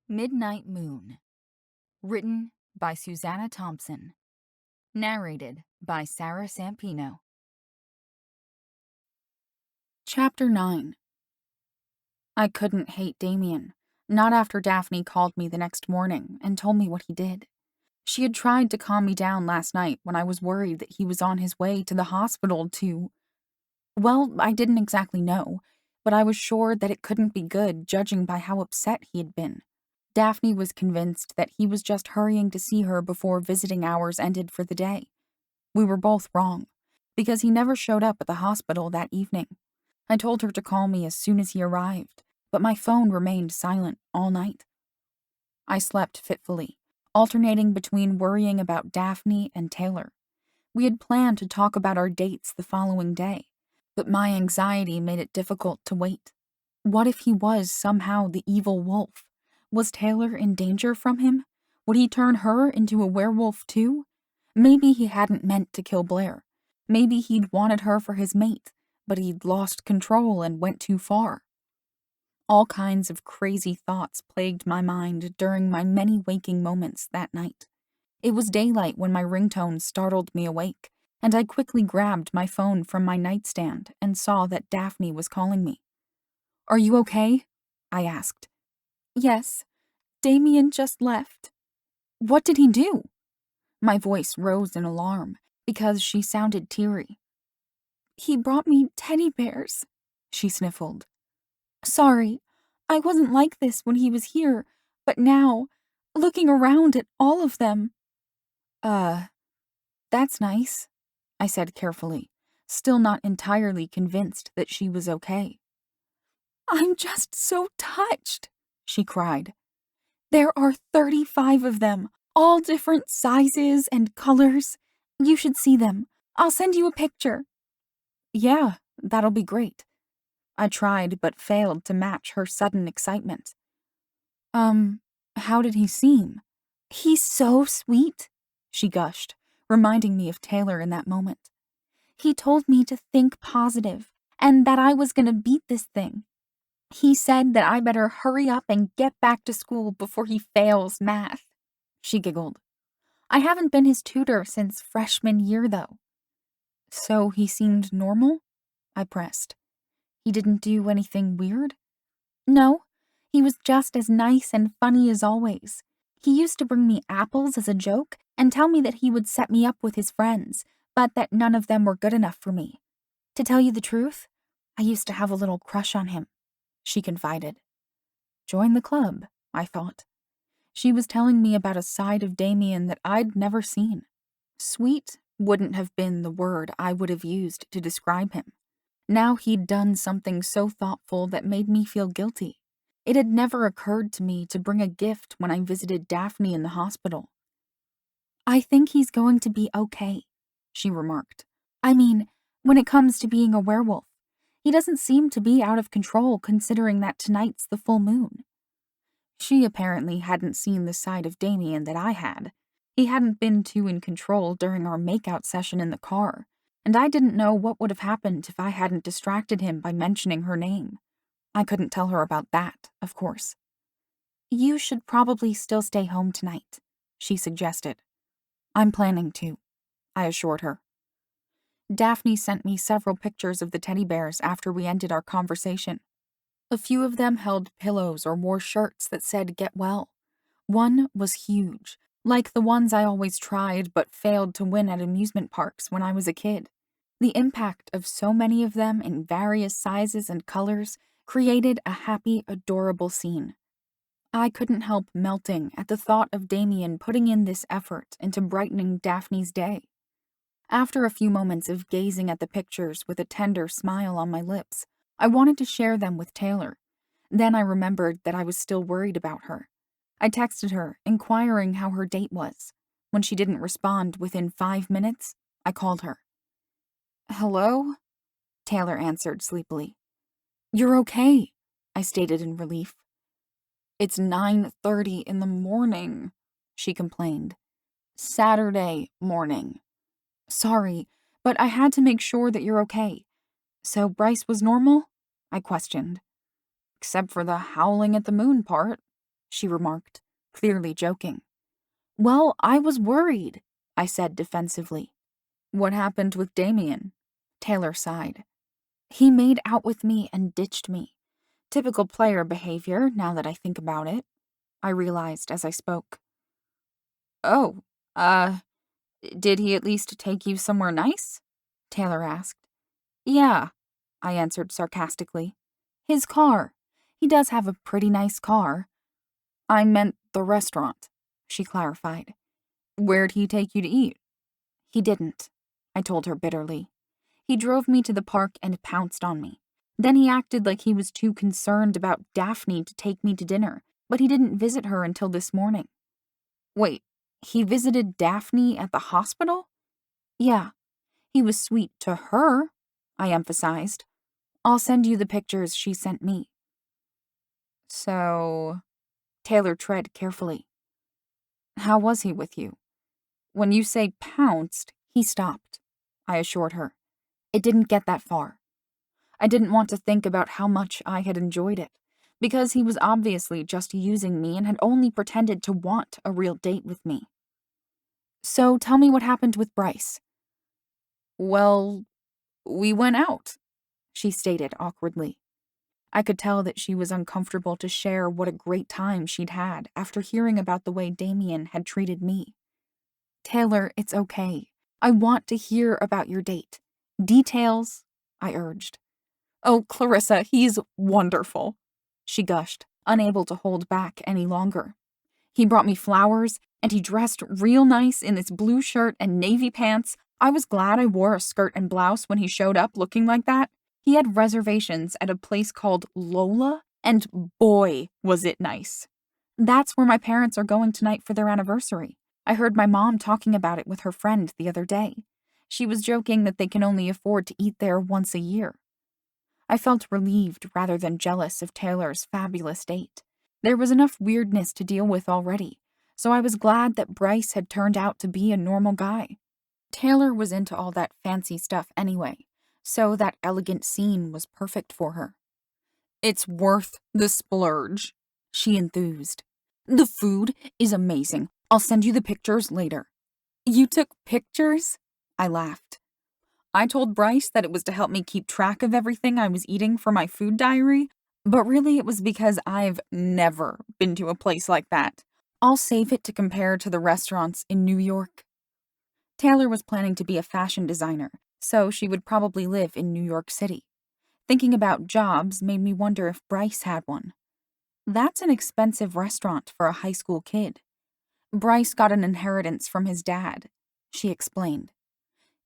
Midnight Moon. Written by Suzana Thompson. Narrated by Sarah Sampino. Chapter 9. I couldn't hate Damien, not after Daphne called me the next morning and told me what he did. She had tried to calm me down last night when I was worried that he was on his way to the hospital to... Well, I didn't exactly know, but I was sure that it couldn't be good judging by how upset he had been. Daphne was convinced that he was just hurrying to see her before visiting hours ended for the day. We were both wrong, because he never showed up at the hospital that evening. I told her to call me as soon as he arrived, but my phone remained silent all night. I slept fitfully, alternating between worrying about Daphne and Taylor. We had planned to talk about our dates the following day, but my anxiety made it difficult to wait. What if he was somehow the evil wolf? Was Taylor in danger from him? Would he turn her into a werewolf too? Maybe he hadn't meant to kill Blair. Maybe he'd wanted her for his mate, but he'd lost control and went too far. All kinds of crazy thoughts plagued my mind during my many waking moments that night. It was daylight when my ringtone startled me awake, and I quickly grabbed my phone from my nightstand and saw that Daphne was calling me. "Are you okay?" I asked. "Yes, Damien just left." "What did he do?" My voice rose in alarm because she sounded teary. "He brought me teddy bears," she sniffled. "Sorry, I wasn't like this when he was here, but now, looking around at all of them..." That's nice," I said carefully, still not entirely convinced that she was okay. "I'm just so touched," she cried. "There are 35 of them, all different sizes and colors. You should see them. I'll send you a picture." "Yeah, that'll be great." I tried but failed to match her sudden excitement. How did he seem?" "He's so sweet," she gushed, reminding me of Taylor in that moment. "He told me to think positive, and that I was gonna beat this thing. He said that I better hurry up and get back to school before he fails math." She giggled. "I haven't been his tutor since freshman year, though." "So he seemed normal?" I pressed. "He didn't do anything weird?" "No, he was just as nice and funny as always. He used to bring me apples as a joke and tell me that he would set me up with his friends, but that none of them were good enough for me. To tell you the truth, I used to have a little crush on him," she confided. Join the club, I thought. She was telling me about a side of Damien that I'd never seen. Sweet wouldn't have been the word I would have used to describe him. Now he'd done something so thoughtful that made me feel guilty. It had never occurred to me to bring a gift when I visited Daphne in the hospital. "I think he's going to be okay," she remarked. "I mean, when it comes to being a werewolf. He doesn't seem to be out of control considering that tonight's the full moon." She apparently hadn't seen the side of Damien that I had. He hadn't been too in control during our makeout session in the car, and I didn't know what would have happened if I hadn't distracted him by mentioning her name. I couldn't tell her about that, of course. "You should probably still stay home tonight," she suggested. "I'm planning to," I assured her. Daphne sent me several pictures of the teddy bears after we ended our conversation. A few of them held pillows or wore shirts that said "Get well." One was huge, like the ones I always tried but failed to win at amusement parks when I was a kid. The impact of so many of them in various sizes and colors created a happy, adorable scene. I couldn't help melting at the thought of Damien putting in this effort into brightening Daphne's day. After a few moments of gazing at the pictures with a tender smile on my lips, I wanted to share them with Taylor. Then I remembered that I was still worried about her. I texted her, inquiring how her date was. When she didn't respond within 5 minutes, I called her. "Hello?" Taylor answered sleepily. "You're okay," I stated in relief. "It's 9:30 in the morning," she complained. "Saturday morning." "Sorry, but I had to make sure that you're okay. So Bryce was normal?" I questioned. "Except for the howling at the moon part," she remarked, clearly joking. Well, I was worried, I said defensively. What happened with Damien? Taylor sighed. He made out with me and ditched me. Typical player behavior, now that I think about it, I realized as I spoke. Oh, did he at least take you somewhere nice? Taylor asked. Yeah, I answered sarcastically. His car. He does have a pretty nice car. I meant the restaurant, she clarified. Where'd he take you to eat? He didn't, I told her bitterly. He drove me to the park and pounced on me. Then he acted like he was too concerned about Daphne to take me to dinner, but he didn't visit her until this morning. Wait, he visited Daphne at the hospital? Yeah, he was sweet to her, I emphasized. I'll send you the pictures she sent me. So, Taylor tread carefully. How was he with you? When you say pounced, he stopped, I assured her. It didn't get that far. I didn't want to think about how much I had enjoyed it, because he was obviously just using me and had only pretended to want a real date with me. So tell me what happened with Bryce. Well, we went out, she stated awkwardly. I could tell that she was uncomfortable to share what a great time she'd had after hearing about the way Damien had treated me. Taylor, it's okay. I want to hear about your date. Details, I urged. Oh, Clarissa, he's wonderful, she gushed, unable to hold back any longer. He brought me flowers, and he dressed real nice in this blue shirt and navy pants. I was glad I wore a skirt and blouse when he showed up looking like that. He had reservations at a place called Lola, and boy, was it nice. That's where my parents are going tonight for their anniversary. I heard my mom talking about it with her friend the other day. She was joking that they can only afford to eat there once a year. I felt relieved rather than jealous of Taylor's fabulous date. There was enough weirdness to deal with already, so I was glad that Bryce had turned out to be a normal guy. Taylor was into all that fancy stuff anyway, so that elegant scene was perfect for her. It's worth the splurge, she enthused. The food is amazing. I'll send you the pictures later. You took pictures? I laughed. I told Bryce that it was to help me keep track of everything I was eating for my food diary, but really it was because I've never been to a place like that. I'll save it to compare to the restaurants in New York. Taylor was planning to be a fashion designer, so she would probably live in New York City. Thinking about jobs made me wonder if Bryce had one. That's an expensive restaurant for a high school kid. Bryce got an inheritance from his dad, she explained.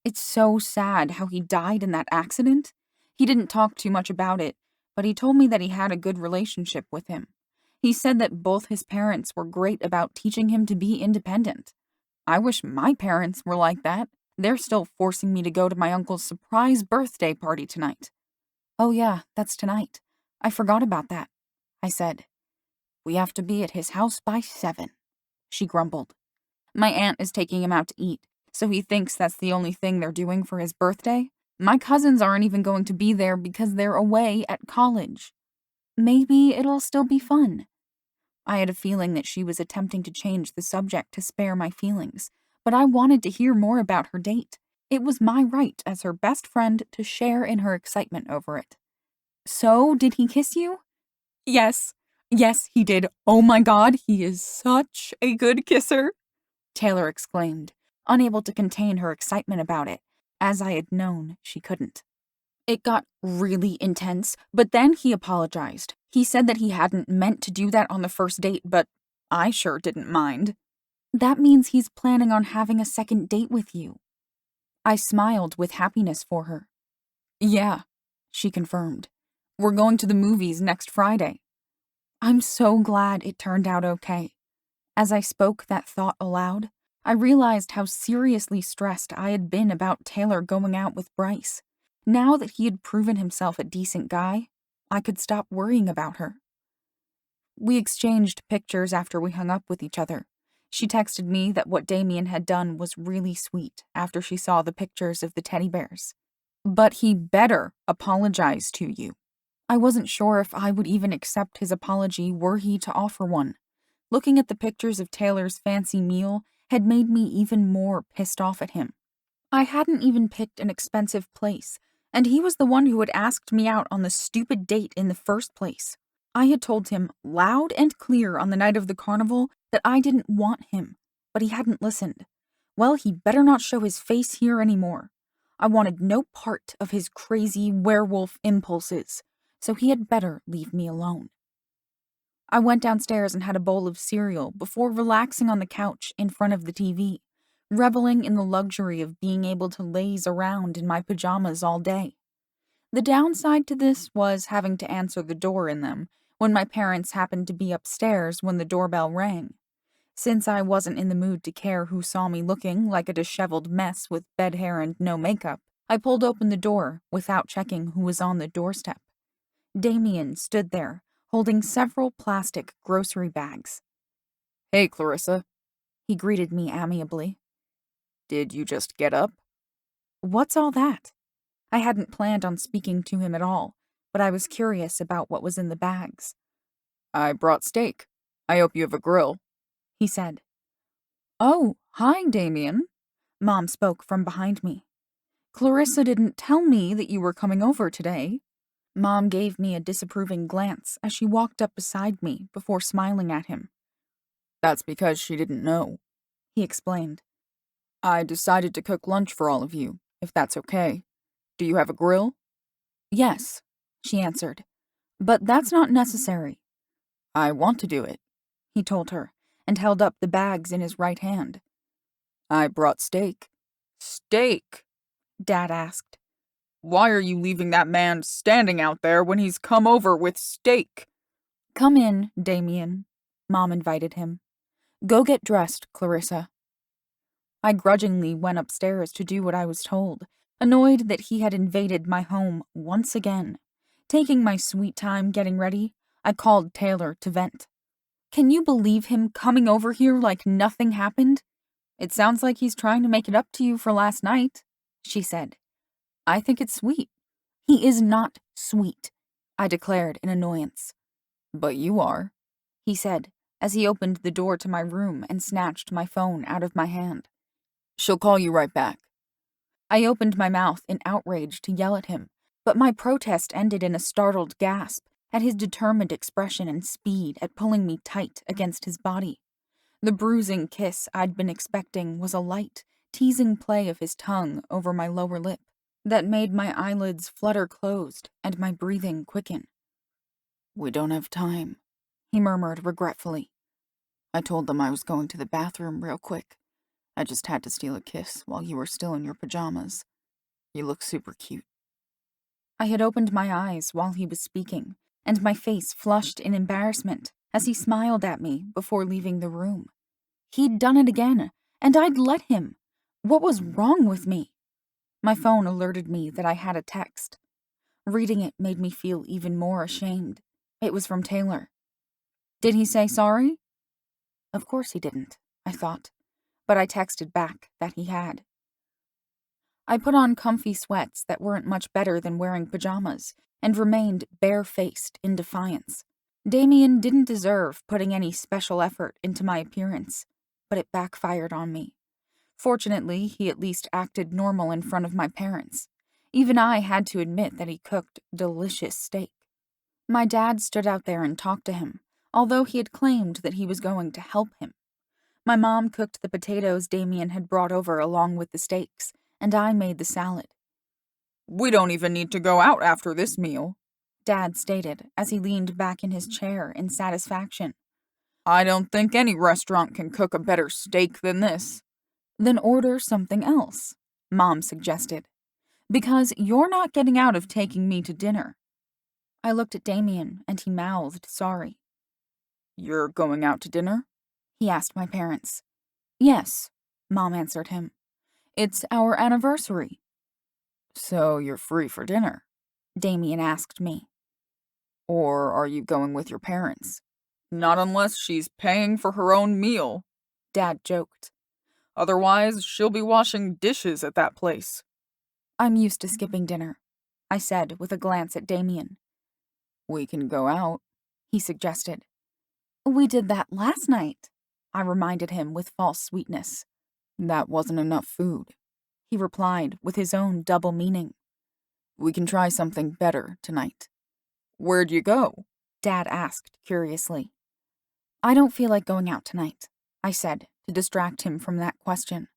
It's so sad how he died in that accident. He didn't talk too much about it, but he told me that he had a good relationship with him. He said that both his parents were great about teaching him to be independent. I wish my parents were like that. They're still forcing me to go to my uncle's surprise birthday party tonight. Oh yeah, that's tonight. I forgot about that, I said. We have to be at his house by 7, she grumbled. My aunt is taking him out to eat, so he thinks that's the only thing they're doing for his birthday. My cousins aren't even going to be there because they're away at college. Maybe it'll still be fun. I had a feeling that she was attempting to change the subject to spare my feelings, but I wanted to hear more about her date. It was my right as her best friend to share in her excitement over it. So, did he kiss you? Yes. Yes, he did. Oh my God, he is such a good kisser, Taylor exclaimed, unable to contain her excitement about it, as I had known she couldn't. It got really intense, but then he apologized. He said that he hadn't meant to do that on the first date, but I sure didn't mind. That means he's planning on having a second date with you. I smiled with happiness for her. Yeah, she confirmed. We're going to the movies next Friday. I'm so glad it turned out okay. As I spoke that thought aloud, I realized how seriously stressed I had been about Taylor going out with Bryce. Now that he had proven himself a decent guy, I could stop worrying about her. We exchanged pictures after we hung up with each other. She texted me that what Damien had done was really sweet after she saw the pictures of the teddy bears. But he better apologize to you. I wasn't sure if I would even accept his apology were he to offer one. Looking at the pictures of Taylor's fancy meal had made me even more pissed off at him. I hadn't even picked an expensive place, and he was the one who had asked me out on the stupid date in the first place. I had told him loud and clear on the night of the carnival that I didn't want him, but he hadn't listened. Well, he better not show his face here anymore. I wanted no part of his crazy werewolf impulses, so he had better leave me alone. I went downstairs and had a bowl of cereal before relaxing on the couch in front of the TV, reveling in the luxury of being able to laze around in my pajamas all day. The downside to this was having to answer the door in them when my parents happened to be upstairs when the doorbell rang. Since I wasn't in the mood to care who saw me looking like a disheveled mess with bed hair and no makeup, I pulled open the door without checking who was on the doorstep. Damien stood there, holding several plastic grocery bags. "Hey, Clarissa," he greeted me amiably. "Did you just get up?" What's all that? I hadn't planned on speaking to him at all, but I was curious about what was in the bags. "I brought steak. I hope you have a grill," he said. "Oh, hi, Damien," Mom spoke from behind me. "Clarissa didn't tell me that you were coming over today." Mom gave me a disapproving glance as she walked up beside me before smiling at him. "That's because she didn't know," he explained. "I decided to cook lunch for all of you, if that's okay. Do you have a grill?" "Yes," she answered, "but that's not necessary." "I want to do it," he told her, and held up the bags in his right hand. "I brought steak." "Steak?" Dad asked. "Why are you leaving that man standing out there when he's come over with steak?" "Come in, Damien," Mom invited him. "Go get dressed, Clarissa." I grudgingly went upstairs to do what I was told, annoyed that he had invaded my home once again. Taking my sweet time getting ready, I called Taylor to vent. "Can you believe him coming over here like nothing happened? It sounds like he's trying to make it up to you for last night," she said. "I think it's sweet." "He is not sweet," I declared in annoyance. "But you are," he said, as he opened the door to my room and snatched my phone out of my hand. "She'll call you right back." I opened my mouth in outrage to yell at him, but my protest ended in a startled gasp at his determined expression and speed at pulling me tight against his body. The bruising kiss I'd been expecting was a light, teasing play of his tongue over my lower lip that made my eyelids flutter closed and my breathing quicken. "We don't have time," he murmured regretfully. "I told them I was going to the bathroom real quick. I just had to steal a kiss while you were still in your pajamas. You look super cute." I had opened my eyes while he was speaking, and my face flushed in embarrassment as he smiled at me before leaving the room. He'd done it again, and I'd let him. What was wrong with me? My phone alerted me that I had a text. Reading it made me feel even more ashamed. It was from Taylor. Did he say sorry? Of course he didn't, I thought, but I texted back that he had. I put on comfy sweats that weren't much better than wearing pajamas and remained bare-faced in defiance. Damien didn't deserve putting any special effort into my appearance, but it backfired on me. Fortunately, he at least acted normal in front of my parents. Even I had to admit that he cooked delicious steak. My dad stood out there and talked to him, although he had claimed that he was going to help him. My mom cooked the potatoes Damien had brought over along with the steaks, and I made the salad. "We don't even need to go out after this meal," Dad stated as he leaned back in his chair in satisfaction. "I don't think any restaurant can cook a better steak than this." "Then order something else," Mom suggested. "Because you're not getting out of taking me to dinner." I looked at Damien, and he mouthed sorry. "You're going out to dinner?" he asked my parents. "Yes," Mom answered him. "It's our anniversary." "So you're free for dinner?" Damien asked me. "Or are you going with your parents?" "Not unless she's paying for her own meal," Dad joked. "Otherwise, she'll be washing dishes at that place." "I'm used to skipping dinner," I said with a glance at Damien. "We can go out," he suggested. We did that last night, I reminded him with false sweetness. That wasn't enough food, he replied with his own double meaning. We can try something better tonight. Where'd you go? Dad asked curiously. I don't feel like going out tonight, I said to distract him from that question.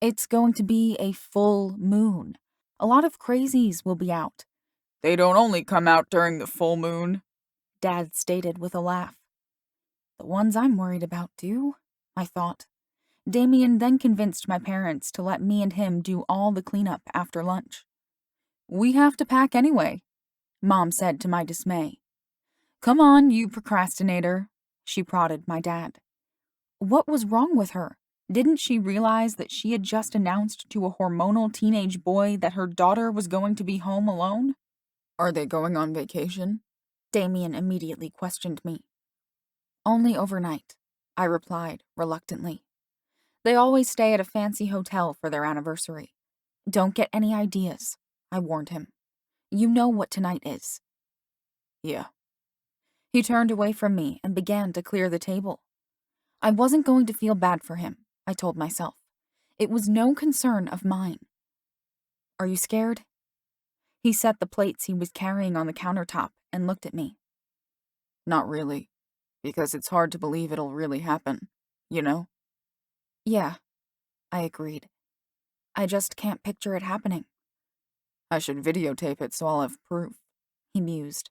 It's going to be a full moon. A lot of crazies will be out. They don't only come out during the full moon, Dad stated with a laugh. The ones I'm worried about do, I thought. Damien then convinced my parents to let me and him do all the cleanup after lunch. We have to pack anyway, Mom said to my dismay. Come on, you procrastinator, she prodded my dad. What was wrong with her? Didn't she realize that she had just announced to a hormonal teenage boy that her daughter was going to be home alone? Are they going on vacation? Damien immediately questioned me. Only overnight, I replied reluctantly. They always stay at a fancy hotel for their anniversary. Don't get any ideas, I warned him. You know what tonight is. Yeah. He turned away from me and began to clear the table. I wasn't going to feel bad for him, I told myself. It was no concern of mine. Are you scared? He set the plates he was carrying on the countertop and looked at me. Not really, because it's hard to believe it'll really happen, you know? Yeah, I agreed. I just can't picture it happening. I should videotape it so I'll have proof, he mused.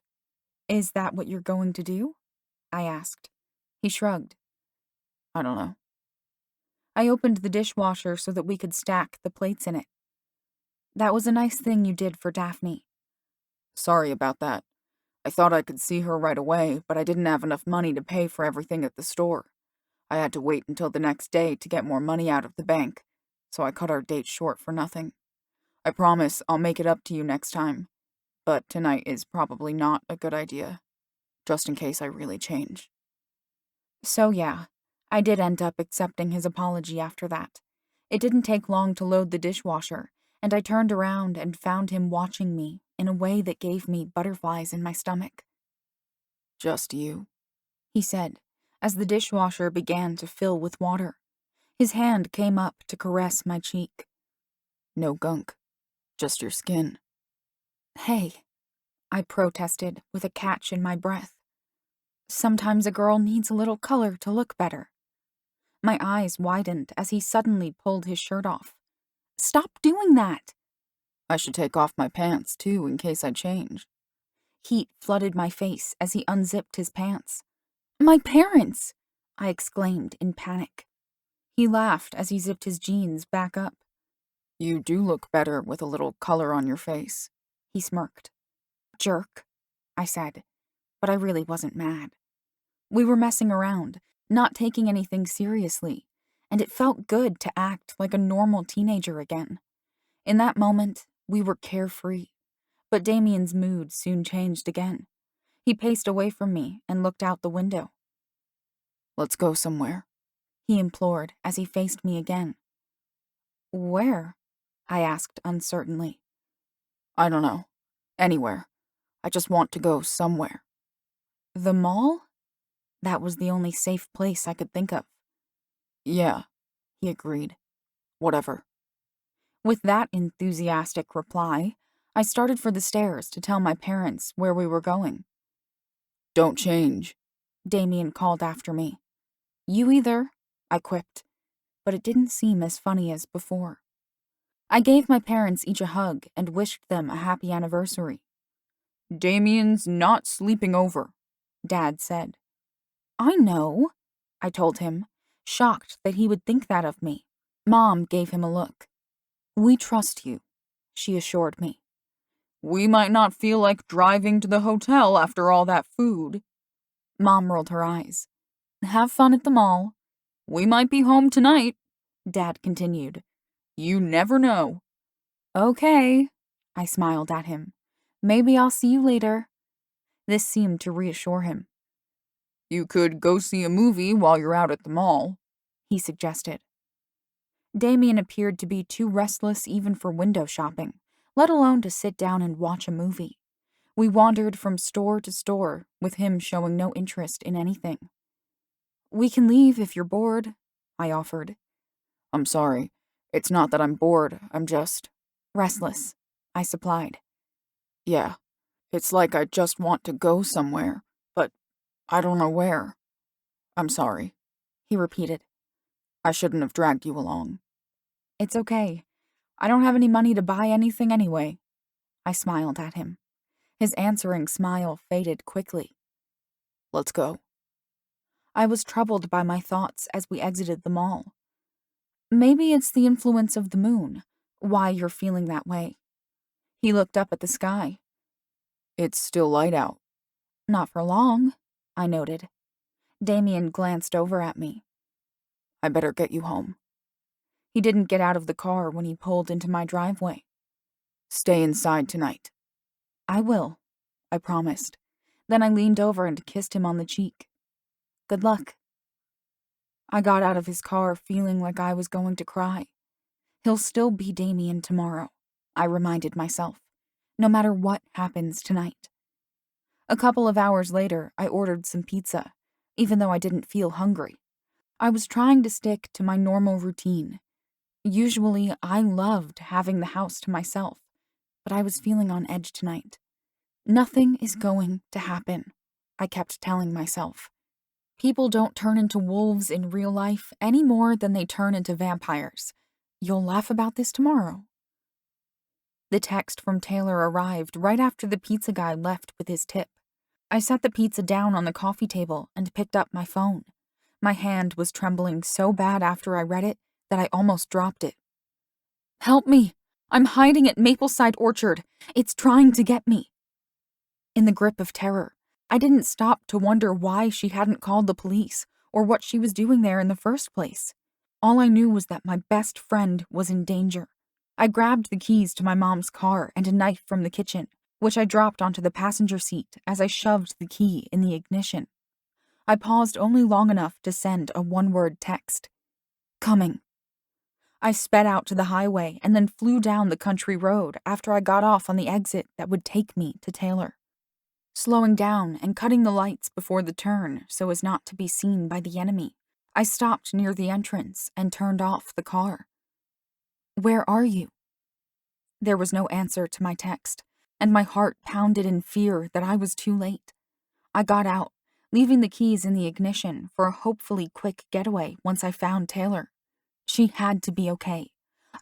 Is that what you're going to do? I asked. He shrugged. I don't know. I opened the dishwasher so that we could stack the plates in it. That was a nice thing you did for Daphne. Sorry about that. I thought I could see her right away, but I didn't have enough money to pay for everything at the store. I had to wait until the next day to get more money out of the bank, so I cut our date short for nothing. I promise I'll make it up to you next time, but tonight is probably not a good idea, just in case I really change. So yeah, I did end up accepting his apology after that. It didn't take long to load the dishwasher, and I turned around and found him watching me in a way that gave me butterflies in my stomach. Just you, he said, as the dishwasher began to fill with water. His hand came up to caress my cheek. No gunk, just your skin. Hey, I protested with a catch in my breath. Sometimes a girl needs a little color to look better. My eyes widened as he suddenly pulled his shirt off. Stop doing that! I should take off my pants, too, in case I change. Heat flooded my face as he unzipped his pants. My parents! I exclaimed in panic. He laughed as he zipped his jeans back up. You do look better with a little color on your face, he smirked. Jerk, I said, but I really wasn't mad. We were messing around, not taking anything seriously, and it felt good to act like a normal teenager again. In that moment, we were carefree, but Damien's mood soon changed again. He paced away from me and looked out the window. Let's go somewhere, he implored as he faced me again. Where? I asked uncertainly. I don't know. Anywhere. I just want to go somewhere. The mall? That was the only safe place I could think of. Yeah, he agreed. Whatever. With that enthusiastic reply, I started for the stairs to tell my parents where we were going. Don't change, Damien called after me. You either, I quipped, but it didn't seem as funny as before. I gave my parents each a hug and wished them a happy anniversary. Damien's not sleeping over, Dad said. I know, I told him, shocked that he would think that of me. Mom gave him a look. We trust you, she assured me. We might not feel like driving to the hotel after all that food. Mom rolled her eyes. Have fun at the mall. We might be home tonight, Dad continued. You never know. Okay, I smiled at him. Maybe I'll see you later. This seemed to reassure him. You could go see a movie while you're out at the mall, he suggested. Damien appeared to be too restless even for window shopping, let alone to sit down and watch a movie. We wandered from store to store, with him showing no interest in anything. We can leave if you're bored, I offered. I'm sorry. It's not that I'm bored, I'm just restless, I supplied. Yeah, it's like I just want to go somewhere, but I don't know where. I'm sorry, he repeated. I shouldn't have dragged you along. It's okay. I don't have any money to buy anything anyway. I smiled at him. His answering smile faded quickly. Let's go. I was troubled by my thoughts as we exited the mall. Maybe it's the influence of the moon, why you're feeling that way. He looked up at the sky. It's still light out. Not for long, I noted. Damien glanced over at me. I better get you home. He didn't get out of the car when he pulled into my driveway. Stay inside tonight. I will, I promised. Then I leaned over and kissed him on the cheek. Good luck. I got out of his car feeling like I was going to cry. He'll still be Damien tomorrow, I reminded myself, no matter what happens tonight. A couple of hours later, I ordered some pizza, even though I didn't feel hungry. I was trying to stick to my normal routine. Usually, I loved having the house to myself, but I was feeling on edge tonight. Nothing is going to happen, I kept telling myself. People don't turn into wolves in real life any more than they turn into vampires. You'll laugh about this tomorrow. The text from Taylor arrived right after the pizza guy left with his tip. I set the pizza down on the coffee table and picked up my phone. My hand was trembling so bad after I read it that I almost dropped it. Help me! I'm hiding at Mapleside Orchard. It's trying to get me. In the grip of terror, I didn't stop to wonder why she hadn't called the police or what she was doing there in the first place. All I knew was that my best friend was in danger. I grabbed the keys to my mom's car and a knife from the kitchen, which I dropped onto the passenger seat as I shoved the key in the ignition. I paused only long enough to send a one-word text. Coming. I sped out to the highway and then flew down the country road after I got off on the exit that would take me to Taylor. Slowing down and cutting the lights before the turn so as not to be seen by the enemy, I stopped near the entrance and turned off the car. Where are you? There was no answer to my text, and my heart pounded in fear that I was too late. I got out, leaving the keys in the ignition for a hopefully quick getaway once I found Taylor. She had to be okay.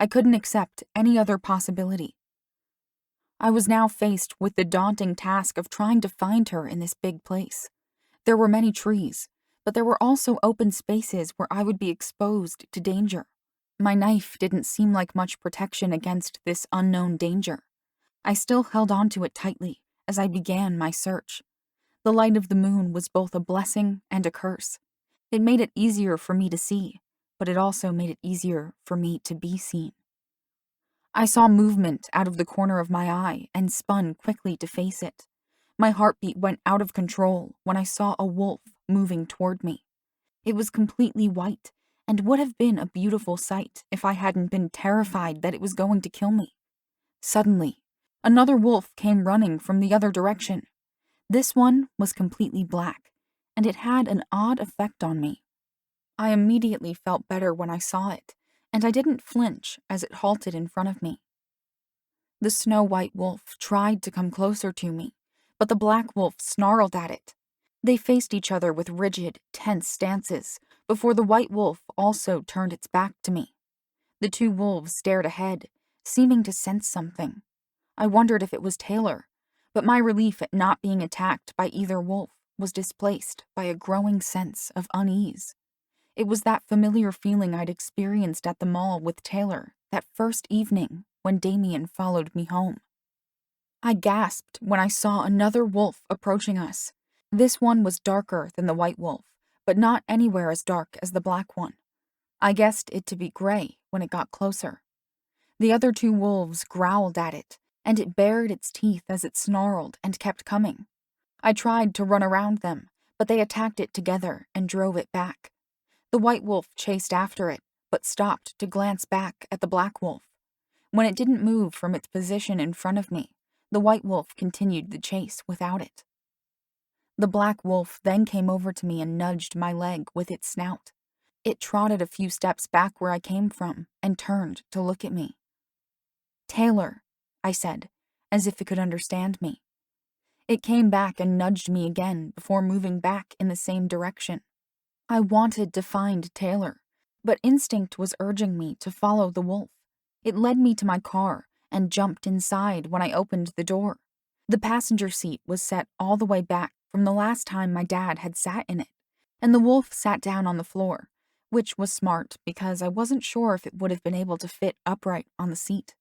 I couldn't accept any other possibility. I was now faced with the daunting task of trying to find her in this big place. There were many trees, but there were also open spaces where I would be exposed to danger. My knife didn't seem like much protection against this unknown danger. I still held onto it tightly as I began my search. The light of the moon was both a blessing and a curse. It made it easier for me to see, but it also made it easier for me to be seen. I saw movement out of the corner of my eye and spun quickly to face it. My heartbeat went out of control when I saw a wolf moving toward me. It was completely white and would have been a beautiful sight if I hadn't been terrified that it was going to kill me. Suddenly, another wolf came running from the other direction. This one was completely black, and it had an odd effect on me. I immediately felt better when I saw it, and I didn't flinch as it halted in front of me. The snow-white wolf tried to come closer to me, but the black wolf snarled at it. They faced each other with rigid, tense stances before the white wolf also turned its back to me. The two wolves stared ahead, seeming to sense something. I wondered if it was Taylor, but my relief at not being attacked by either wolf was displaced by a growing sense of unease. It was that familiar feeling I'd experienced at the mall with Taylor that first evening when Damien followed me home. I gasped when I saw another wolf approaching us. This one was darker than the white wolf, but not anywhere as dark as the black one. I guessed it to be gray when it got closer. The other two wolves growled at it, and it bared its teeth as it snarled and kept coming. I tried to run around them, but they attacked it together and drove it back. The white wolf chased after it, but stopped to glance back at the black wolf. When it didn't move from its position in front of me, the white wolf continued the chase without it. The black wolf then came over to me and nudged my leg with its snout. It trotted a few steps back where I came from and turned to look at me. "Taylor," I said, as if it could understand me. It came back and nudged me again before moving back in the same direction. I wanted to find Taylor, but instinct was urging me to follow the wolf. It led me to my car and jumped inside when I opened the door. The passenger seat was set all the way back from the last time my dad had sat in it, and the wolf sat down on the floor, which was smart because I wasn't sure if it would have been able to fit upright on the seat.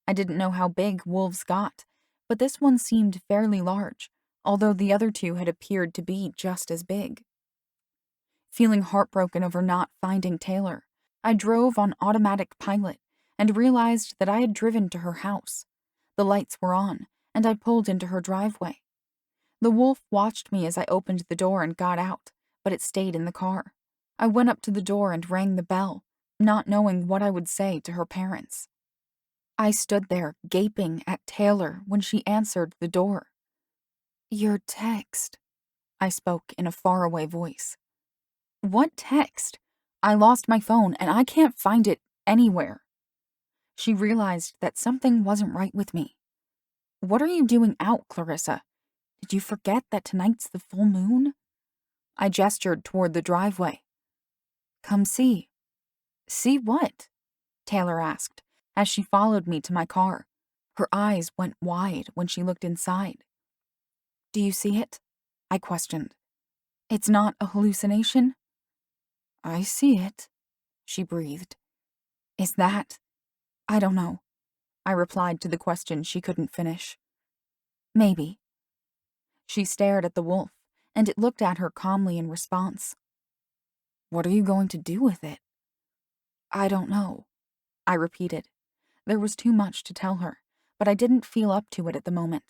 I didn't know how big wolves got, but this one seemed fairly large, although the other two had appeared to be just as big. Feeling heartbroken over not finding Taylor, I drove on automatic pilot and realized that I had driven to her house. The lights were on, and I pulled into her driveway. The wolf watched me as I opened the door and got out, but it stayed in the car. I went up to the door and rang the bell, not knowing what I would say to her parents. I stood there, gaping at Taylor when she answered the door. "Your text," I spoke in a faraway voice. "What text? I lost my phone and I can't find it anywhere." She realized that something wasn't right with me. "What are you doing out, Clarissa? Did you forget that tonight's the full moon?" I gestured toward the driveway. "Come see." "See what?" Taylor asked, as she followed me to my car. Her eyes went wide when she looked inside. "Do you see it?" I questioned. "It's not a hallucination?" "I see it," she breathed. "Is that—" "I don't know," I replied to the question she couldn't finish. "Maybe." She stared at the wolf, and it looked at her calmly in response. "What are you going to do with it?" "I don't know," I repeated. There was too much to tell her, but I didn't feel up to it at the moment.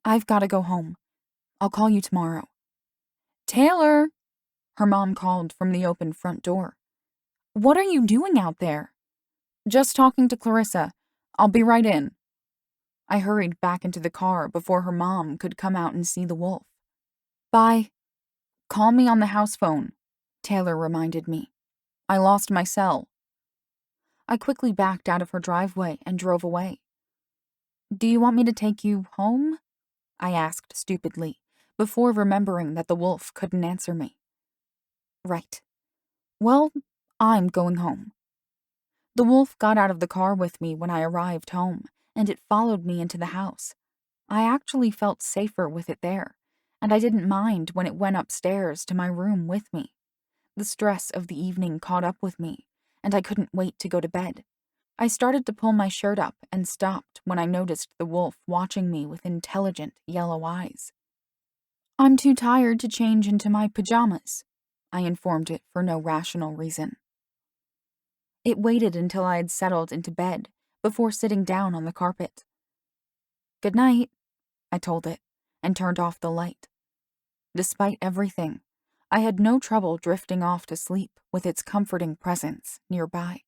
"I've got to go home. I'll call you tomorrow." "Taylor!" her mom called from the open front door. "What are you doing out there?" "Just talking to Clarissa. I'll be right in." I hurried back into the car before her mom could come out and see the wolf. "Bye. Call me on the house phone," Taylor reminded me. "I lost my cell." I quickly backed out of her driveway and drove away. "Do you want me to take you home?" I asked stupidly, before remembering that the wolf couldn't answer me. "Right. Well, I'm going home." The wolf got out of the car with me when I arrived home, and it followed me into the house. I actually felt safer with it there, and I didn't mind when it went upstairs to my room with me. The stress of the evening caught up with me, and I couldn't wait to go to bed. I started to pull my shirt up and stopped when I noticed the wolf watching me with intelligent yellow eyes. "I'm too tired to change into my pajamas," I informed it for no rational reason. It waited until I had settled into bed before sitting down on the carpet. "Good night," I told it, and turned off the light. Despite everything, I had no trouble drifting off to sleep with its comforting presence nearby.